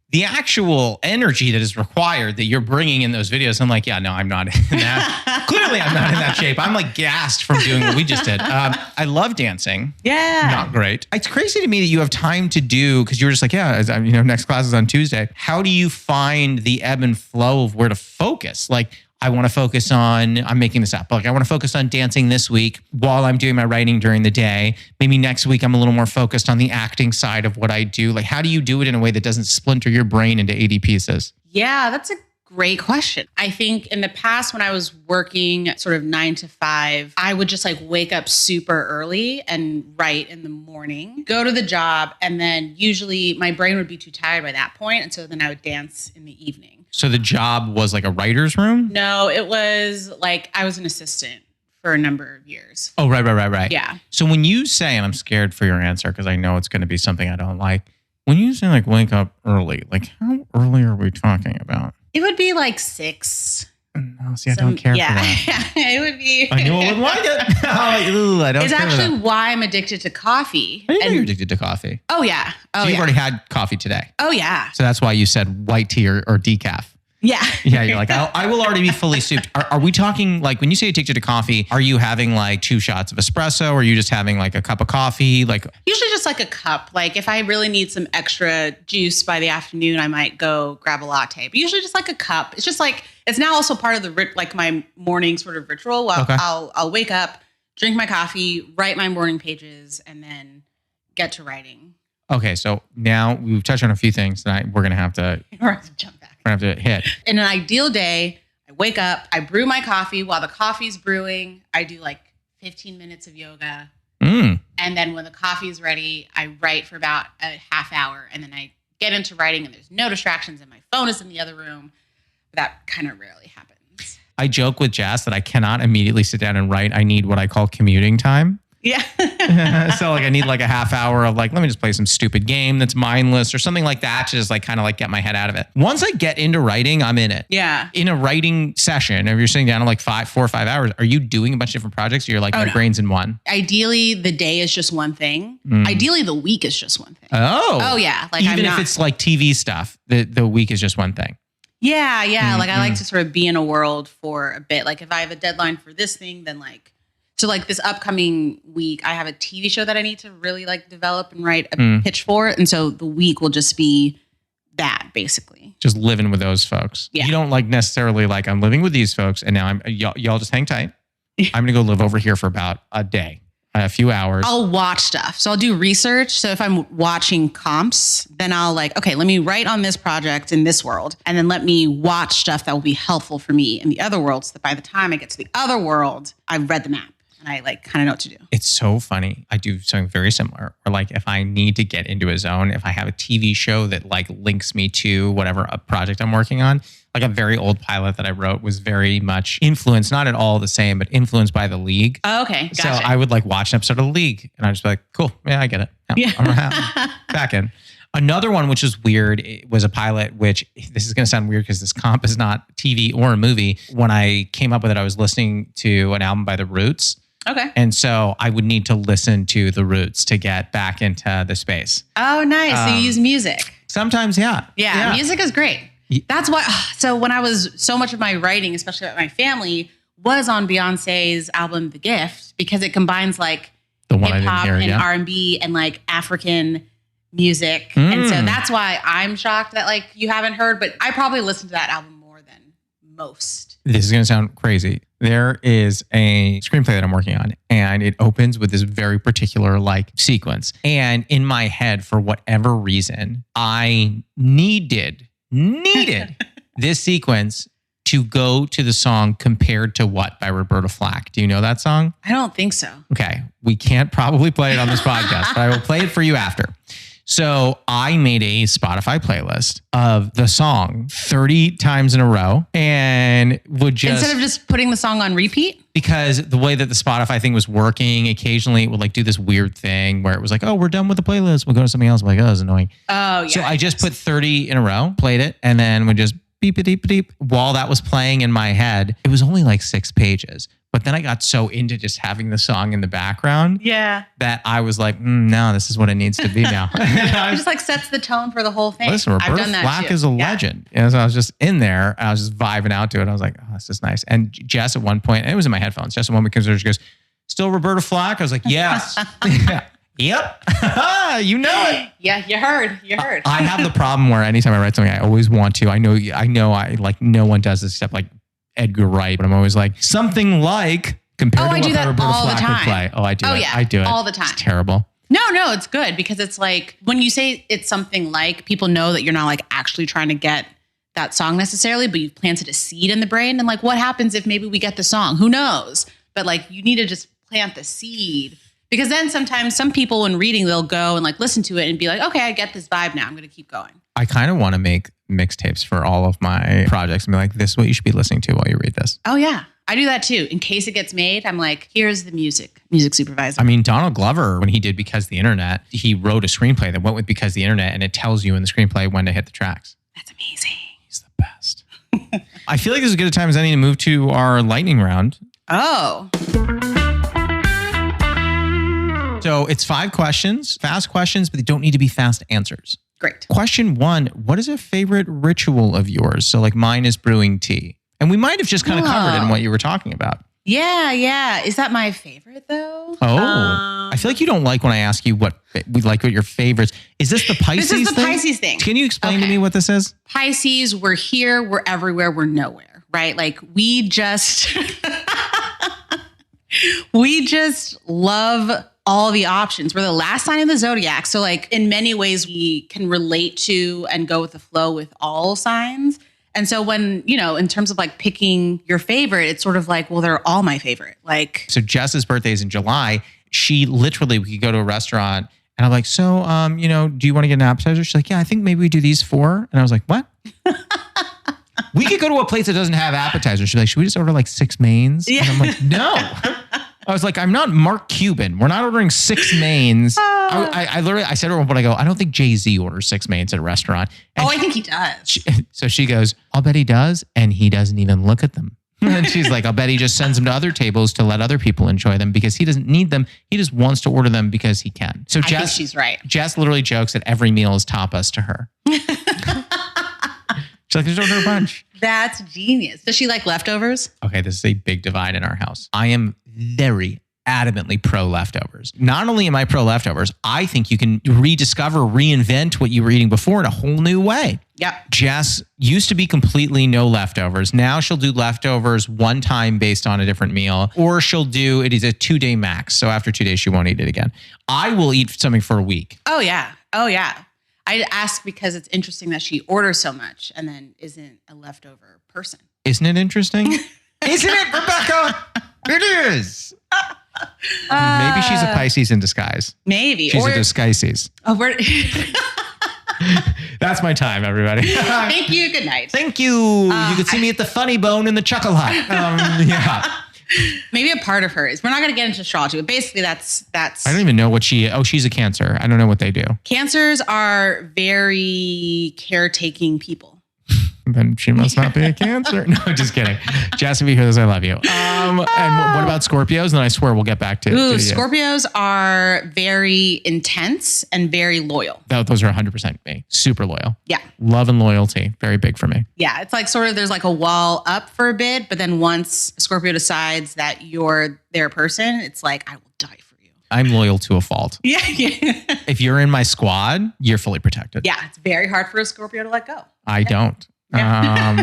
the actual energy that is required that you're bringing in those videos. I'm like, yeah, no, I'm not in that. Clearly, I'm not in that shape. I'm like gassed from doing what we just did. I love dancing. Yeah. Not great. It's crazy to me that you have time to do, because you were just like, next class is on Tuesday. How do you find the ebb and flow of where to focus? Like, I want to focus on, I'm making this up, like I want to focus on dancing this week while I'm doing my writing during the day. Maybe next week I'm a little more focused on the acting side of what I do. Like, how do you do it in a way that doesn't splinter your brain into 80 pieces? Yeah, that's a great question. I think in the past when I was working sort of 9 to 5, I would just like wake up super early and write in the morning, go to the job, and then usually my brain would be too tired by that point. And so then I would dance in the evening. So the job was like a writer's room? No, it was like I was an assistant for a number of years. Oh, right. Yeah. So when you say, and I'm scared for your answer because I know it's going to be something I don't like. When you say like wake up early, like how early are we talking about? It would be like 6. No, see, I don't care for that. It would be. I knew I wouldn't like it. I don't. It's actually why I'm addicted to coffee. I didn't know you're addicted to coffee. Oh, yeah. So you've already had coffee today. Oh, yeah. So that's why you said white tea or decaf. Yeah. Yeah, you're like, I will already be fully souped. Are we talking, like, when you say addicted to coffee, are you having like 2 shots of espresso? Or are you just having like a cup of coffee? Like, usually just like a cup. Like if I really need some extra juice by the afternoon, I might go grab a latte. But usually just like a cup. It's just like, it's now also part of the like my morning sort of ritual. Well, okay. I'll wake up, drink my coffee, write my morning pages, and then get to writing. Okay, so now we've touched on a few things that we're going to have to jump back. We're going to have to hit. In an ideal day, I wake up, I brew my coffee. While the coffee's brewing, I do like 15 minutes of yoga. And then when the coffee is ready, I write for about a half hour. And then I get into writing and there's no distractions and my phone is in the other room. But that kind of rarely happens. I joke with Jess that I cannot immediately sit down and write. I need what I call commuting time. Yeah. So like I need like a half hour of like, let me just play some stupid game that's mindless or something like that to just like kind of like get my head out of it. Once I get into writing, I'm in it. Yeah. In a writing session, if you're sitting down like 4 or 5 hours, are you doing a bunch of different projects or you're like, my brain's in one? Ideally, the day is just one thing. Ideally, the week is just one thing. Oh yeah. Like even if it's like TV stuff, the week is just one thing. Yeah. Like I like to sort of be in a world for a bit. Like if I have a deadline for this thing, then like, so like this upcoming week, I have a TV show that I need to really like develop and write a pitch for. And so the week will just be that basically. Just living with those folks. Yeah. You don't like necessarily like I'm living with these folks and now y'all just hang tight. I'm going to go live over here for about a day, a few hours. I'll watch stuff. So I'll do research. So if I'm watching comps, then I'll like, okay, let me write on this project in this world. And then let me watch stuff that will be helpful for me in the other world. So that by the time I get to the other world, I've read the map. And I like kind of know what to do. It's so funny. I do something very similar. Or like if I need to get into a zone, if I have a TV show that like links me to whatever a project I'm working on, like a very old pilot that I wrote was very much influenced, not at all the same, but influenced by The League. Oh, okay. Gotcha. So I would like watch an episode of The League and I'd just be like, cool. Yeah, I get it. Yeah. I'm back in. Another one, which is weird, it was a pilot, which this is going to sound weird because this comp is not TV or a movie. When I came up with it, I was listening to an album by The Roots. Okay. And so I would need to listen to The Roots to get back into the space. Oh, nice. So you use music. Sometimes, yeah. Yeah, music is great. That's why. So when I was, so much of my writing, especially with my family, was on Beyonce's album, The Gift, because it combines like the one hip hop and yeah. R&B and like African music. And so that's why I'm shocked that like you haven't heard, but I probably listened to that album more than most. This is going to sound crazy. There is a screenplay that I'm working on and it opens with this very particular like sequence. And in my head, for whatever reason, I needed this sequence to go to the song Compared to What by Roberta Flack. Do you know that song? I don't think so. Okay. We can't probably play it on this podcast, but I will play it for you after. So I made a Spotify playlist of the song 30 times in a row and would just... Instead of just putting the song on repeat? Because the way that the Spotify thing was working, occasionally it would like do this weird thing where it was like, oh, we're done with the playlist. We'll go to something else. I'm like, oh, that's annoying. Oh, yeah. So I just put 30 in a row, played it, and then would just beep, beep, beep. While that was playing in my head, it was only like 6 pages. But then I got so into just having the song in the background that I was like, no, this is what it needs to be now. It just like sets the tone for the whole thing. Listen, Roberta Flack is a legend. And so I was just in there. I was just vibing out to it. I was like, oh, this is nice. And Jess at one point, and it was in my headphones, Jess at one point comes over, she goes, still Roberta Flack? I was like, yes. Yep. You know it. Yeah, you heard. I have the problem where anytime I write something, I always want to. I know I like no one does this except like Edgar Wright, but I'm always like something like compared to what Roberta Flack would play. Oh, I do it. Yeah, I do it all the time. It's terrible. No, it's good because it's like when you say it's something like, people know that you're not like actually trying to get that song necessarily, but you've planted a seed in the brain. And like, what happens if maybe we get the song? Who knows? But like, you need to just plant the seed. Because then sometimes some people when reading, they'll go and like listen to it and be like, okay, I get this vibe now. I'm going to keep going. I kind of want to make mixtapes for all of my projects and be like, this is what you should be listening to while you read this. Oh, yeah. I do that too. In case it gets made, I'm like, here's the music supervisor. I mean, Donald Glover, when he did Because the Internet, he wrote a screenplay that went with Because the Internet and it tells you in the screenplay when to hit the tracks. That's amazing. He's the best. I feel like this is as good a time as any to move to our lightning round. Oh. So it's 5 questions, fast questions, but they don't need to be fast answers. Great. Question 1, what is a favorite ritual of yours? So like mine is brewing tea. And we might have just kind of covered in what you were talking about. Yeah. Is that my favorite though? Oh, I feel like you don't like when I ask you what your favorites. Is this the Pisces thing? This is the Pisces thing. Can you explain to me what this is? Pisces, we're here, we're everywhere, we're nowhere, right? Like we just love all the options. We're the last sign of the zodiac. So like in many ways we can relate to and go with the flow with all signs. And so when, in terms of like picking your favorite, it's sort of like, well, they're all my favorite. Like, so Jess's birthday is in July. We could go to a restaurant and I'm like, so, do you want to get an appetizer? She's like, yeah, I think maybe we do these 4. And I was like, what? We could go to a place that doesn't have appetizers. She's like, should we just order like 6 mains? Yeah. And I'm like, no. I was like, I'm not Mark Cuban. We're not ordering 6 mains. I said to her when I go, I don't think Jay-Z orders 6 mains at a restaurant. And I think he does. So she goes, I'll bet he does. And he doesn't even look at them. And she's like, I'll bet he just sends them to other tables to let other people enjoy them because he doesn't need them. He just wants to order them because he can. So I think she's right. Jess literally jokes that every meal is tapas to her. She's like, just order a bunch. That's genius. Does she like leftovers? Okay, this is a big divide in our house. I am very adamantly pro leftovers. Not only am I pro leftovers, I think you can reinvent what you were eating before in a whole new way. Yeah. Jess used to be completely no leftovers. Now she'll do leftovers one time based on a different meal, or it is a 2-day max. So after 2 days, she won't eat it again. I will eat something for a week. Oh, yeah. I ask because it's interesting that she orders so much and then isn't a leftover person. Isn't it interesting? Isn't it, Rebecca? It is. Maybe she's a Pisces in disguise. Maybe. She's a disguises. Oh, That's my time, everybody. Thank you. Good night. Thank you. You can see me at the Funny Bone in the Chuckle Hut. Yeah. Maybe a part of her is. We're not going to get into astrology, but basically that's. I don't even know what she's a Cancer. I don't know what they do. Cancers are very caretaking people. Then she must not be a Cancer. No, just kidding. Jess, if you hear this, I love you. And what about Scorpios? And then I swear we'll get back to you. Scorpios are very intense and very loyal. Those are 100% me. Super loyal. Yeah. Love and loyalty. Very big for me. Yeah. It's like sort of there's like a wall up for a bit, but then once a Scorpio decides that you're their person, it's like, I will die for you. I'm loyal to a fault. Yeah. If you're in my squad, you're fully protected. Yeah. It's very hard for a Scorpio to let go. I don't. Yeah.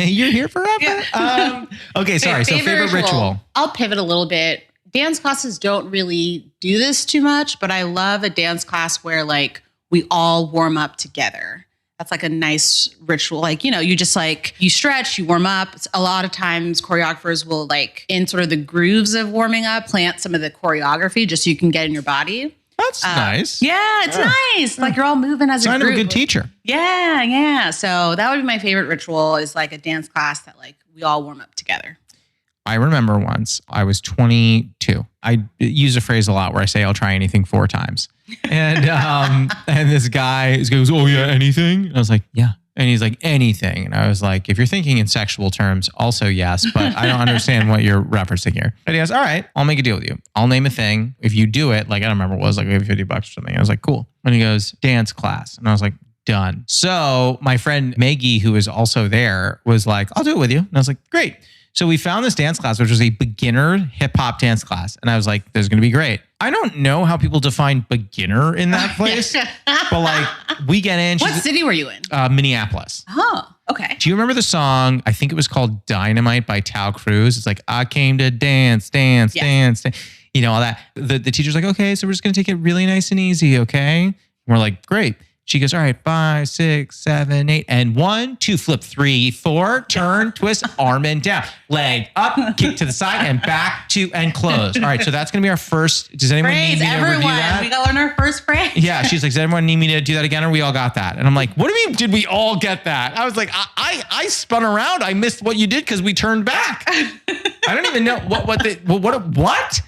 You're here forever. Yeah. Okay, sorry. So favorite ritual. I'll pivot a little bit. Dance classes don't really do this too much, but I love a dance class where like we all warm up together. That's like a nice ritual. Like, you just like, you stretch, you warm up. A lot of times choreographers will like in sort of the grooves of warming up, plant some of the choreography just so you can get in your body. That's nice. Yeah, it's nice. Like you're all moving as a group. Sign of a good teacher. Yeah. So that would be my favorite ritual is like a dance class that like we all warm up together. I remember once I was 22. I use a phrase a lot where I say I'll try anything 4 times. And this guy goes, oh yeah, anything? And I was like, yeah. And he's like, anything. And I was like, if you're thinking in sexual terms, also yes, but I don't understand what you're referencing here. But he goes, all right, I'll make a deal with you. I'll name a thing. If you do it, like, I don't remember what it was, like maybe $50 or something. I was like, cool. And he goes, dance class. And I was like, done. So my friend Maggie, who was also there, was like, I'll do it with you. And I was like, great. So we found this dance class, which was a beginner hip hop dance class. And I was like, this is going to be great. I don't know how people define beginner in that place, but like we get in. What city were you in? Minneapolis. Oh, okay. Do you remember the song? I think it was called Dynamite by Tal Cruz. It's like, I came to dance. All that. The teacher's like, okay, so we're just going to take it really nice and easy. Okay. And we're like, great. She goes, all right, 5, 6, 7, 8, and 1, 2, flip, 3, 4, turn, twist, arm and down, leg up, kick to the side, and back to and close. All right, so that's gonna be our first. Does anyone need me to review that? We got on our first phrase. Yeah, she's like, does everyone need me to do that again, or we all got that? And I'm like, what do you mean? Did we all get that? I was like, I spun around. I missed what you did because we turned back. I don't even know what.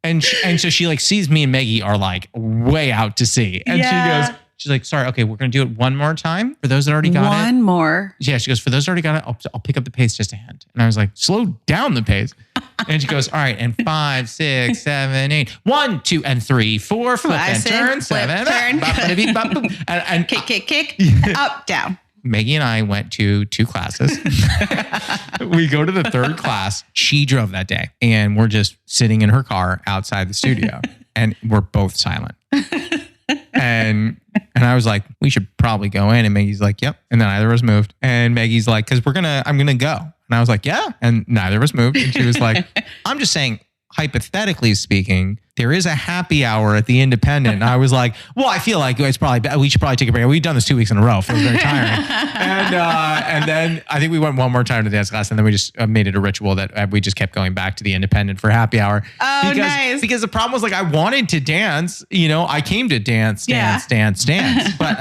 And so she like sees me and Maggie are like way out to sea, and she goes. She's like, sorry, okay, we're going to do it one more time for those that already got it. One more. Yeah, she goes, for those that already got it, I'll pick up the pace just a hint. And I was like, slow down the pace. And she goes, all right, and 5, 6, 7, 8, 1, 2, and 3, 4, flip and turn, 7, turn. And kick, up, down. Maggie and I went to 2 classes. We go to the 3rd class. She drove that day, and we're just sitting in her car outside the studio, and we're both silent. And I was like, we should probably go in. And Maggie's like, yep. And then neither of us moved. And Maggie's like, because I'm going to go. And I was like, yeah. And neither of us moved. And she was like, I'm just saying, hypothetically speaking, there is a happy hour at the Independent. And I was like, well, I feel like we should probably take a break. We've done this 2 weeks in a row. It feels very tiring. And then I think we went one more time to dance class, and then we just made it a ritual that we just kept going back to the Independent for happy hour. Oh, nice. Because the problem was like, I wanted to dance, I came to dance. But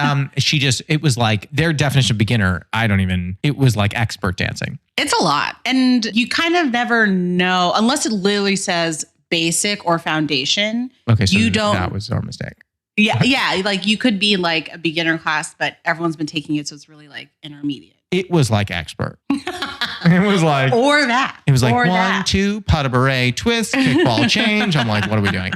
it was like their definition of beginner. It was like expert dancing. It's a lot. And you kind of never know, unless it literally says basic or foundation. Okay, so that was our mistake. Yeah. Like you could be like a beginner class, but everyone's been taking it, so it's really like intermediate. It was like expert. It was like or that. It was like 1, 2, pas de bourrée, twist, kickball change. I'm like, what are we doing?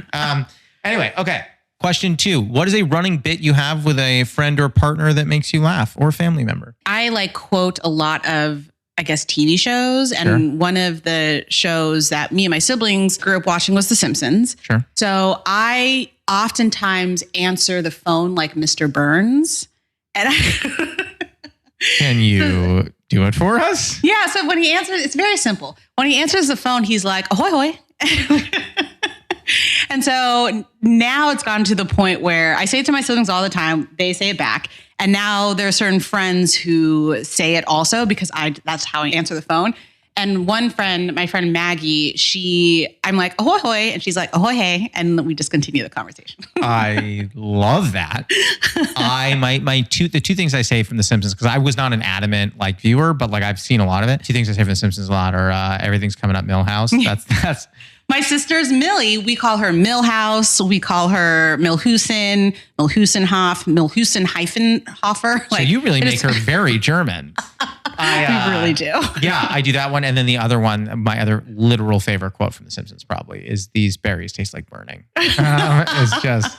Anyway, okay. Question 2. What is a running bit you have with a friend or partner that makes you laugh, or a family member? I like quote a lot of, I guess, TV shows. And one of the shows that me and my siblings grew up watching was The Simpsons. Sure. So I oftentimes answer the phone like Mr. Burns. And Can you do it for us? Yeah. So when he answers, it's very simple. When he answers the phone, he's like, ahoy, hoy. And so now it's gotten to the point where I say it to my siblings all the time. They say it back. And now there are certain friends who say it also because that's how I answer the phone. And one friend, my friend Maggie, I'm like, ahoy, hoy. And she's like, ahoy, hey. And we just continue the conversation. I love that. The two things I say from The Simpsons, because I was not an adamant viewer, but I've seen a lot of it. Two things I say from The Simpsons a lot are everything's coming up Millhouse. That's my sister's Millie. We call her Millhouse. We call her Milhusen, Milhusenhoff, Milhusen-Hofer. So you really make her very German. I really do. Yeah, I do that one. And then the other one, my other literal favorite quote from The Simpsons probably is, these berries taste like burning. It's just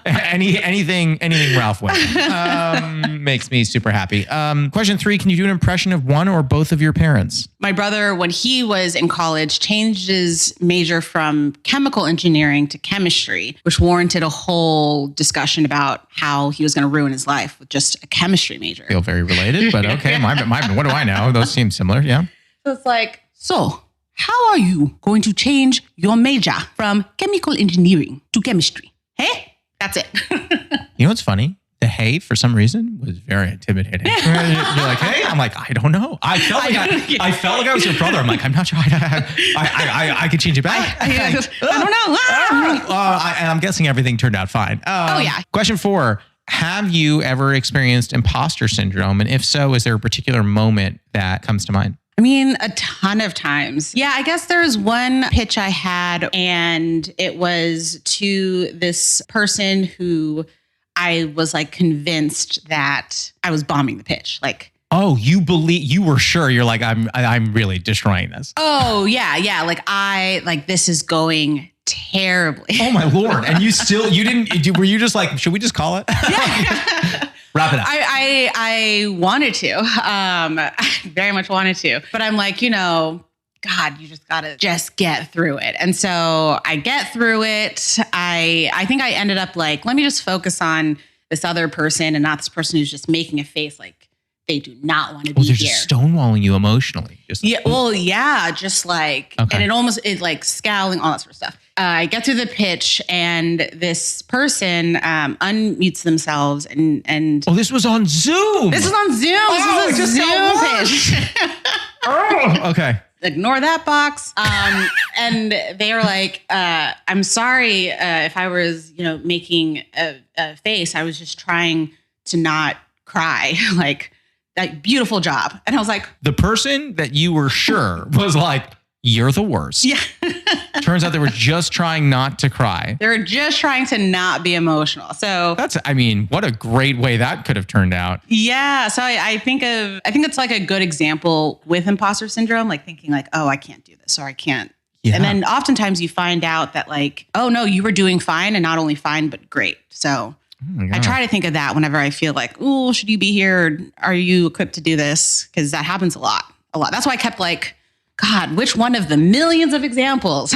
anything Ralph Wiggum makes me super happy. Question 3, can you do an impression of one or both of your parents? My brother, when he was in college, changed his major from chemical engineering to chemistry, which warranted a whole discussion about how he was going to ruin his life with just a chemistry major. Feel very related, but okay. What do I know? Those seem similar. Yeah. So it's like, so how are you going to change your major from chemical engineering to chemistry? Hey, that's it. You know what's funny? The hey, for some reason, was very intimidating. You're like, hey? I'm like, I don't know. I felt like I was your brother. I'm like, I'm not sure. I could change it back. I don't know. And I'm guessing everything turned out fine. Yeah. Question 4. Have you ever experienced imposter syndrome? And if so, is there a particular moment that comes to mind? I mean, a ton of times. Yeah, I guess there was one pitch I had, and it was to this person who I was convinced that I was bombing the pitch. Oh, you were sure. You're like, I'm really destroying this. Oh, yeah. This is going terribly. Oh my Lord. And were you just like, should we just call it? Yeah. Wrap it up. I wanted to, I very much wanted to, but I'm like, God, you just gotta get through it. And so I get through it. I think I ended up let me just focus on this other person and not this person who's just making a face like they do not want to be they're here. Just stonewalling you emotionally. Okay. And it scowling, all that sort of stuff. I get through the pitch and this person unmutes themselves and oh, this was on Zoom. This was on Zoom. Oh, this was a Zoom pitch. Oh, okay. Ignore that box. And they were like, I'm sorry if I was, making a face. I was just trying to not cry. That beautiful job. And I was like, the person that you were sure was like, you're the worst. Yeah. Turns out they were just trying not to cry. They were just trying to not be emotional. So what a great way that could have turned out. Yeah. So I think it's a good example with imposter syndrome, thinking oh, I can't do this or I can't. Yeah. And then oftentimes you find out that oh no, you were doing fine, and not only fine, but great. So I try to think of that whenever I feel oh, should you be here? Or are you equipped to do this? Because that happens a lot. That's why I kept God, which one of the millions of examples?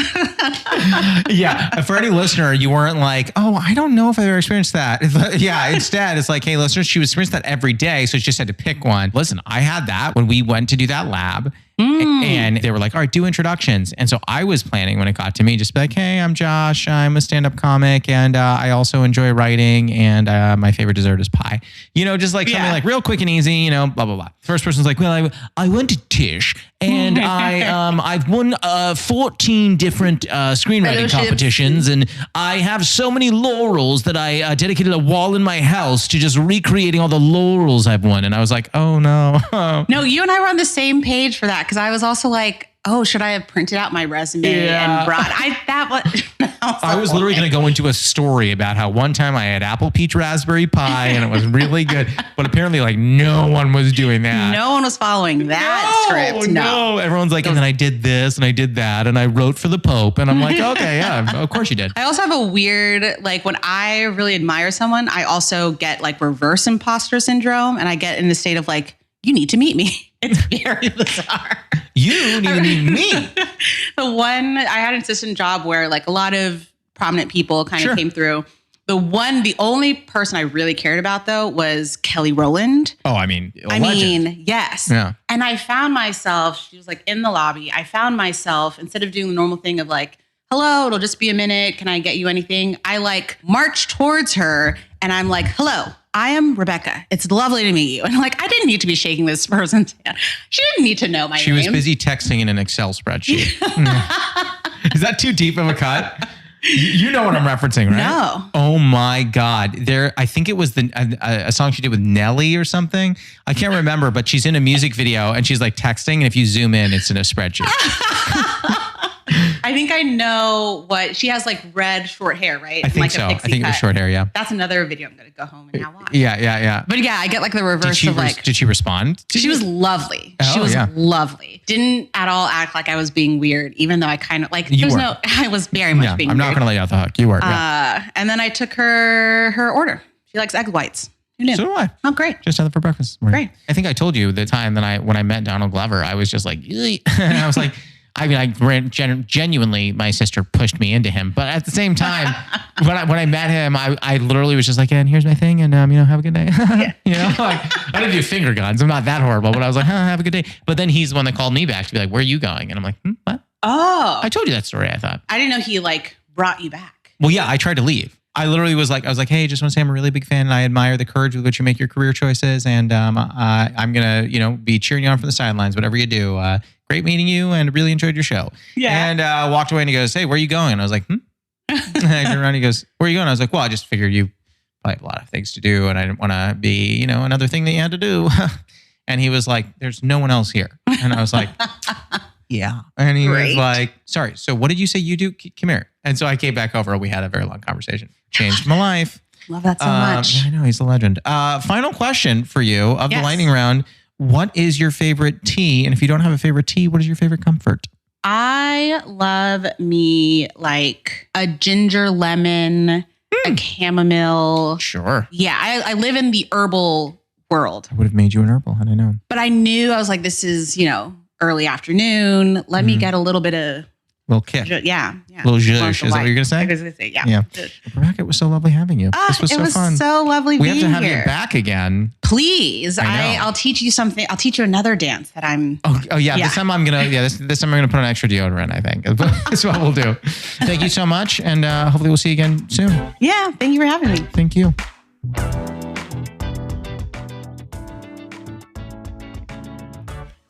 Yeah. For any listener, you weren't oh, I don't know if I've ever experienced that. Yeah. Instead, it's hey, listeners, she was experienced that every day. So she just had to pick one. Listen, I had that when we went to do that lab. And they were like, all right, do introductions. And so I was planning when it got to me, just be like, hey, I'm Josh. I'm a stand-up comic. And I also enjoy writing. And my favorite dessert is pie. Just like something like real quick and easy, blah, blah, blah. First person's like, well, I went to Tisch and I've won 14 different screenwriting competitions. And I have so many laurels that I dedicated a wall in my house to just recreating all the laurels I've won. And I was like, oh no. No, you and I were on the same page for that. Cause I was also like, oh, should I have printed out my resume and brought I was literally going to go into a story about how one time I had apple peach raspberry pie and it was really good, but apparently like no one was doing that. No one was following that script. No, everyone's like, and then I did this and I did that and I wrote for the Pope and I'm like, okay, yeah, of course you did. I also have a weird, like when I really admire someone, I also get like reverse imposter syndrome and I get in the state of like, you need to meet me. It's very bizarre. You need to meet me. I had an assistant job where like a lot of prominent people kind of came through. The only person I really cared about though was Kelly Rowland. Oh, legend. Yes. Yeah. And I found myself, she was like in the lobby. I found myself, instead of doing the normal thing of like, hello, it'll just be a minute. Can I get you anything? I like marched towards her and I'm like, hello, I am Rebecca. It's lovely to meet you. And like, I didn't need to be shaking this person's hand. She didn't need to know my name. She was busy texting in an Excel spreadsheet. Is that too deep of a cut? You know what I'm referencing, right? No. Oh my God. I think it was a song she did with Nelly or something. I can't remember, but she's in a music video and she's like texting. And if you zoom in, it's in a spreadsheet. I think I know what she has, like red short hair, right? I think like so. I think it was short hair. Yeah. That's another video I'm going to go home and now watch. Yeah. But yeah, I get like the reverse of like. Did she respond? She was lovely. She was lovely. Didn't at all act like I was being weird, even though I kind of like, I was very much being weird. I'm not going to let you off the hook. You were. And then I took her order. She likes egg whites. Who knew? So do I. Oh, great. Just had it for breakfast. Great. I think I told you the time that when I met Donald Glover, I was just like, and I was like, genuinely, my sister pushed me into him. But at the same time, when I met him, I literally was just like, and here's my thing. And, have a good day. Like, I didn't do finger guns. I'm not that horrible. But I was like, have a good day. But then he's the one that called me back to be like, where are you going? And I'm like, what? Oh. I told you that story, I thought. I didn't know he like brought you back. Well, yeah, I tried to leave. I literally was like, hey, just want to say I'm a really big fan and I admire the courage with which you make your career choices. And I'm going to, be cheering you on from the sidelines, whatever you do. Great meeting you and really enjoyed your show. Yeah. And walked away and he goes, hey, where are you going? And I was like, And I turned around and he goes, where are you going? I was like, well, I just figured you probably have a lot of things to do and I didn't want to be, another thing that you had to do. And he was like, there's no one else here. And I was like, yeah. And he was like, sorry, so what did you say you do? Come here. And so I came back over and we had a very long conversation. Changed my life. Love that so much. I know, he's a legend. Final question for you of the lightning round. What is your favorite tea? And if you don't have a favorite tea, what is your favorite comfort? I love me like a ginger lemon, a chamomile. Sure. Yeah, I live in the herbal world. I would have made you an herbal had I known. But I knew, I was like, this is, early afternoon. Let me get a little bit of... Little kick. Yeah. Little zhuzh. Is that what you're going to say? I was going to say, yeah. Rebecca, it was so lovely having you. This was so fun. It was so lovely being here. We have to have you back again. Please. I'll teach you something. I'll teach you another dance that I'm... Oh yeah. This time I'm going to... this time I'm going to put on extra deodorant, I think. That's what we'll do. Thank you so much. And hopefully we'll see you again soon. Yeah. Thank you for having me. Thank you.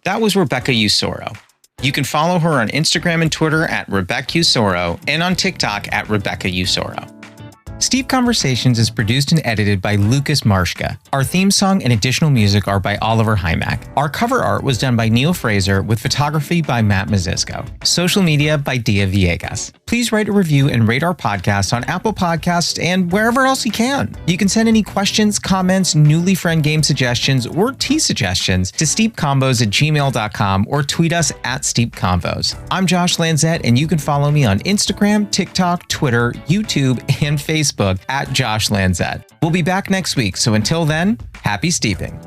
That was Rebecca Usoro. You can follow her on Instagram and Twitter at Rebecca Usoro and on TikTok at Rebecca Usoro. Steep Conversations is produced and edited by Lucas Marshka. Our theme song and additional music are by Oliver Hymack. Our cover art was done by Neil Fraser with photography by Matt Mazisco. Social media by Dia Villegas. Please write a review and rate our podcast on Apple Podcasts and wherever else you can. You can send any questions, comments, newly friend game suggestions, or tea suggestions to steepcombos@gmail.com or tweet us at steepconvos. I'm Josh Lanzette, and you can follow me on Instagram, TikTok, Twitter, YouTube, and Facebook at Josh Lanzette. We'll be back next week, so until then, happy steeping.